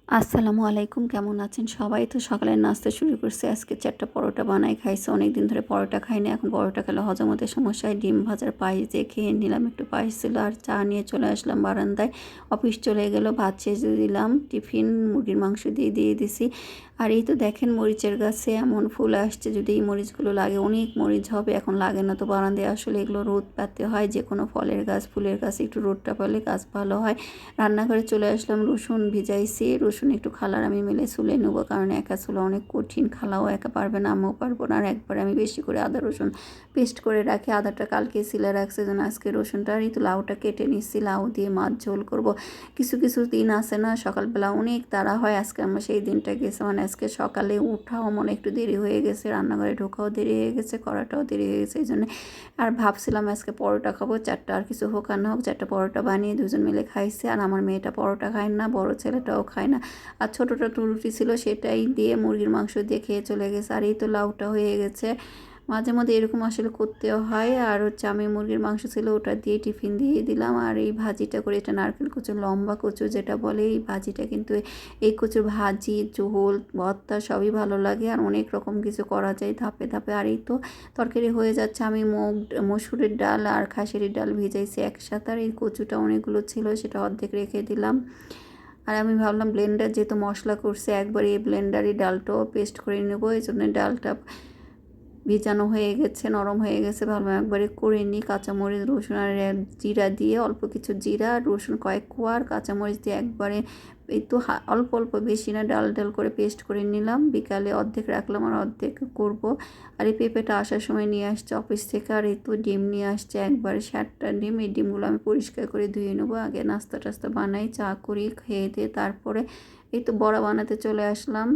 আসসালামু আলাইকুম, কেমন আছেন সবাই? তো সকালের নাস্তা শুরু করছি। আজকে 4টা পরোটা বানাই খাইছি। অনেকদিন ধরে পরোটা খাই না। এখন পরোটা খেলে হজম হতে সমস্যা হয়। ডিম ভাজার পায়েস দিয়ে খেয়ে নিলাম। একটু পায়েস ছিল আর চা নিয়ে চলে আসলাম বারান্দায়। অফিস চলে গেল, ভাত সেজে দিলাম, টিফিন মুরগির মাংস দিয়ে দিছি। আর এই তো দেখেন মরিচের গাছে এমন ফুল আসছে। যদি এই মরিচগুলো লাগে অনেক মরিচ হবে। এখন লাগে না তো বারান্দায়, আসলে এগুলো রোদ পেতে হয়। যে কোনো ফলের গাছ ফুলের গাছে একটু রোদটা পেলে গাছ ভালো হয়। রান্নাঘরে চলে আসলাম, রসুন ভিজাইছি। রসুন একটু খালার আমি মিলে চুলে নেবো, কারণ একা চুলা অনেক কঠিন। খালাও একা পারবে না, আমিও পারবো না। আর একবারে আমি বেশি করে আদা রসুন পেস্ট করে রাখি। আদাটা কালকে সিলে রাখছে, যেন আজকে রসুনটা আর একটু লাউটা কেটে নিচ্ছি। লাউ দিয়ে মাছ ঝোল করব। কিছু কিছু দিন আছে না সকালবেলা অনেক তাড়া হয়। আজকে আমার সেই দিনটা গেছে, মানে আজকে সকালে উঠাও মনে একটু দেরি হয়ে গেছে, রান্নাঘরে ঢোকাও দেরি হয়ে গেছে, করাটাও দেরি হয়ে গেছে। এই জন্য আর ভাবছিলাম আজকে পরোটা খাবো, 4টা আর কিছু হোক আর না হোক 4টা পরোটা বানিয়ে দুজন মিলে খাইছে। আর আমার মেয়েটা পরোটা খায় না, বড় ছেলেটাও খায় না। আর ছোটোটা তো রুটি ছিল, সেটাই দিয়ে মুরগির মাংস দিয়ে খেয়ে চলে গেছে। আর এই তো লাউটা হয়ে গেছে। মাঝে মধ্যে এরকম আসলে করতেও হয়। আর হচ্ছে আমি মুরগির মাংস ছিল ওটা দিয়ে টিফিন দিয়ে দিলাম। আর এই ভাজিটা করে, এটা নারকেল কচু, লম্বা কচু যেটা বলে, এই ভাজিটা কিন্তু এই কচুর ভাজি, ঝোল, ভর্তা সবই ভালো লাগে। আর অনেক রকম কিছু করা যায় ধাপে ধাপে। আর এই তো তরকারি হয়ে যাচ্ছে। আমি মসুরের ডাল আর খাসির ডাল ভিজাইছি একসাথে। আর এই কচুটা অনেকগুলো ছিল, সেটা অর্ধেক রেখে দিলাম। আর আমি ভাবলাম ব্লেন্ডার যেহেতু মশলা করছে, একবার এই ব্লেন্ডারে ডালটাও পেস্ট করে নেবো। এই জন্য ডালটা ভিজানো হয়ে গেছে, নরম হয়ে গেছে, ভালো একবারে করে নিই। কাঁচামরিচ, রসুন আর জিরা দিয়ে, অল্প কিছু জিরা, রসুন কয়েক কোয়া আর কাঁচামরিচ দিয়ে একবারে এই তো অল্প অল্প, বেশি না, ডাল ডাল করে পেস্ট করে নিলাম। বিকালে অর্ধেক রাখলাম আর অর্ধেক করব। আর এই পেঁপেটা আসার সময় নিয়ে আসছে অফিস থেকে। আর এই তো ডিম নিয়ে আসছে একবারে 60টা ডিম। এই ডিমগুলো আমি পরিষ্কার করে ধুয়ে নেবো। আগে নাস্তা টাস্তা বানাই, চা করি, খেয়ে দিয়ে তারপরে এই তো বড়া বানাতে চলে আসলাম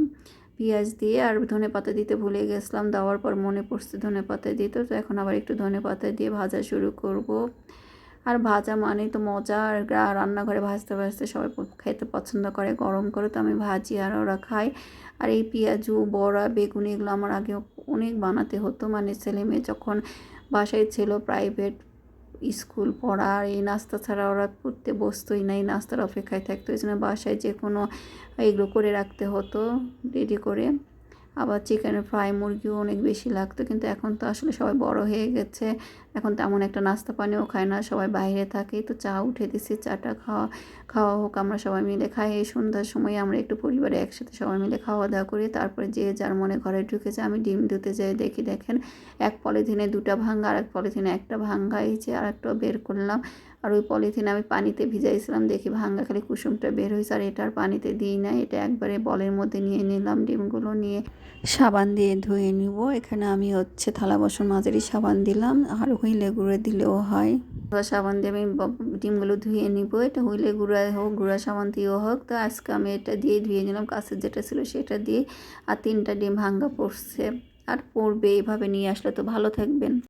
পেঁয়াজ দিয়ে। আর ধনেপাতা দিতে ভুলে গেছিলাম, দেওয়ার পর মনে পড়ছে ধনেপাতা দিতে, তো এখন আবার একটু ধনেপাতা দিয়ে ভাজা শুরু করব। আর ভাজা মানে তো মজা। আর রান্নাঘরে ভাজতে ভাজতে সবাই খেতে পছন্দ করে, গরম করে, তো আমি ভাজি আর ওরা খায়। আর এই পেঁয়াজু, বড়া, বেগুনি এগুলো আমার আগে অনেক বানাতে হতো, মানে ছেলে মেয়ে যখন বাসায় ছিল, প্রাইভেট স্কুল পড়া, আর এই নাস্তা ছাড়া ওরা পড়তে বসতোই না, এই নাস্তার অপেক্ষায় থাকতো। এই জন্য বাসায় যে কোনো এগুলো করে রাখতে হতো রেডি করে। আবার চিকেন ফ্রাই, মুরগিও অনেক বেশি লাগতো। কিন্তু এখন তো আসলে সবাই বড় হয়ে গেছে, এখন তেমন একটা নাস্তা পানিও খায় না, সবাই বাইরে থাকে। তো চা উঠে দিছি, চাটা খাওয়া খাওয়া হোক, আমরা সবাই মিলে খাই। এই সন্ধ্যার সময় আমরা একটু পরিবারে একসাথে সবাই মিলে খাওয়া দাওয়া করি। তারপরে যে যার মনে ঘরে ঢুকেছে। আমি ডিম ধুতে যাই, দেখেন এক পলিথিনে 2টা ভাঙ্গা, আর এক পলিথিনে একটা ভাঙ্গা, এই যে আর একটা বের করলাম। আর ওই পলিথিনে আমি পানিতে ভিজাইছিলাম, দেখি ভাঙ্গা খালি কুসুমটা বের হয়েছে। আর এটার পানিতে দিই না, এটা একবারে বলের মধ্যে নিয়ে নিলাম। ডিমগুলো নিয়ে সাবান দিয়ে ধুয়ে নিব। এখানে আমি হচ্ছে থালা বাসন মাজারই সাবান দিলাম, আর হুইলে গুঁড়ো দিলেও হয়। সাবান দিয়ে আমি ডিমগুলো ধুয়ে নিব। এটা হুইলে গুঁড়া হোক, গুঁড়া সাবান দিয়েও হোক। তো আজকে আমি এটা দিয়ে ধুয়ে নিলাম, কাছের যেটা ছিল সেটা দিয়ে। আর 3টা ডিম ভাঙ্গা পড়ছে, আর পড়বে, এভাবে নিয়ে আসলে তো ভালো থাকবেন।